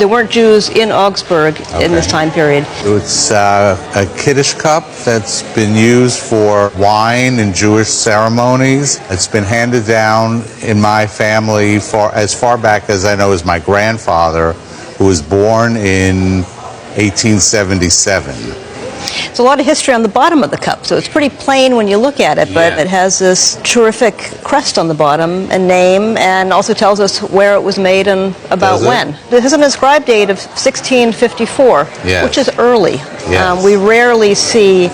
There weren't Jews in Augsburg in this time period. It's a Kiddush cup that's been used for wine in Jewish ceremonies. It's been handed down in my family for as far back as I know as my grandfather, who was born in 1877. There's a lot of history on the bottom of the cup, so it's pretty plain when you look at it, but it has this terrific crest on the bottom, a name, and also tells us where it was made and about when. It has an inscribed date of 1654, which is early. We rarely see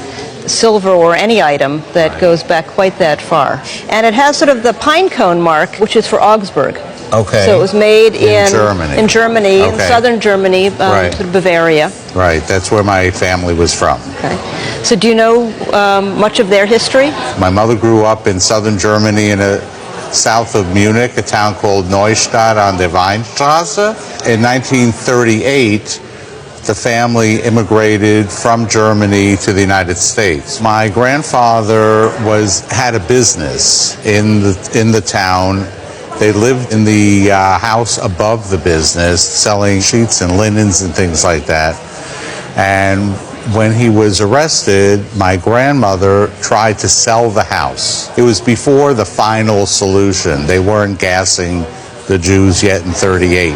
silver or any item that goes back quite that far. And it has sort of the pine cone mark, which is for Augsburg. Okay. So it was made in Germany, in southern Germany, sort of Bavaria. Right, that's where my family was from. Okay. So do you know much of their history? My mother grew up in southern Germany south of Munich, a town called Neustadt on the Weinstraße. In 1938, the family immigrated from Germany to the United States. My grandfather had a business in the town. They lived in the house above the business, selling sheets and linens and things like that. And when he was arrested, my grandmother tried to sell the house. It was before the final solution. They weren't gassing the Jews yet in '38.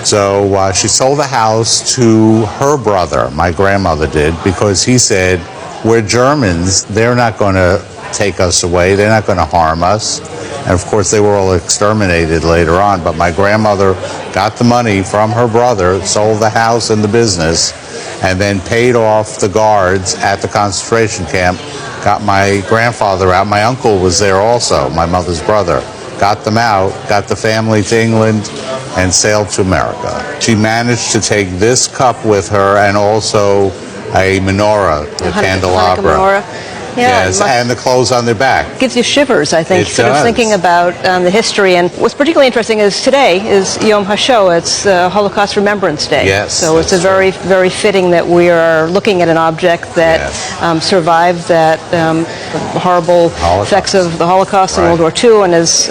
So she sold the house to her brother, my grandmother did, because he said, we're Germans, they're not going to take us away, they're not going to harm us. And of course they were all exterminated later on, but my grandmother got the money from her brother, sold the house and the business, and then paid off the guards at the concentration camp, got my grandfather out. My uncle was there also, my mother's brother. Got them out, got the family to England, and sailed to America. She managed to take this cup with her and also a menorah, a candelabra. Yes, and the clothes on their back. Gives you shivers, I think, sort of thinking about the history. And what's particularly interesting is today is Yom HaShoah. It's Holocaust Remembrance Day. Yes. So it's very, very fitting that we are looking at an object that survived that horrible effects of the Holocaust in World War II and is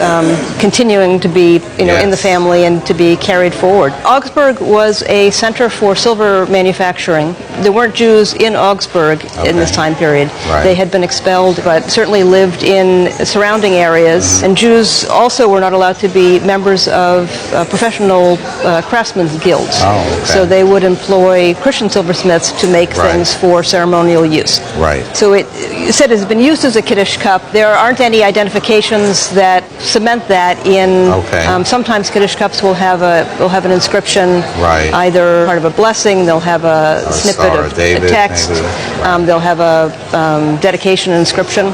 continuing to be, in the family and to be carried forward. Augsburg was a center for silver manufacturing. There weren't Jews in Augsburg in this time period. They had been expelled, but certainly lived in surrounding areas. And Jews also were not allowed to be members of professional craftsmen's guilds. So they would employ Christian silversmiths to make things for ceremonial use. So you said it has been used as a Kiddush cup. There aren't any identifications that cement that in. Sometimes Kiddush cups will have an inscription, either part of a blessing, they'll have a snippet of text, they'll have a dedication inscription,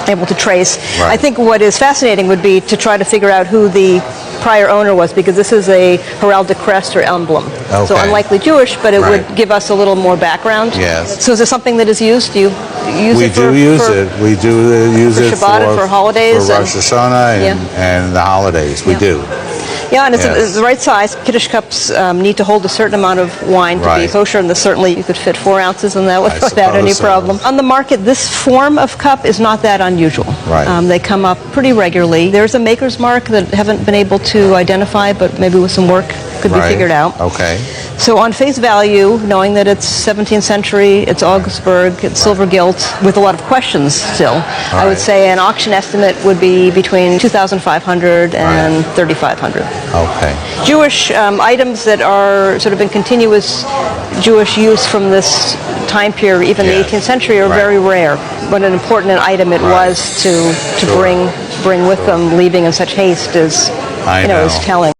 able to trace. I think what is fascinating would be to try to figure out who the prior owner was, because this is a heraldic crest or emblem. So unlikely Jewish, but it would give us a little more background. So is this something that is used? Do you use it for? We do use it. We do use it Shabbat for holidays, for Rosh Hashanah and the holidays. We do. Yeah, and it's the right size. Kiddush cups need to hold a certain amount of wine to be kosher, and certainly you could fit 4 ounces in that without any problem. On the market, this form of cup is not that unusual. They come up pretty regularly. There's a maker's mark that I haven't been able to identify, but maybe with some work could be figured out. So on face value, knowing that it's 17th century, it's Augsburg, it's silver gilt, with a lot of questions still, I would say an auction estimate would be between $2,500 and $3,500. Jewish items that are sort of in continuous Jewish use from this time period, even the 18th century, are very rare. What an important item it was to bring with them, leaving in such haste is telling.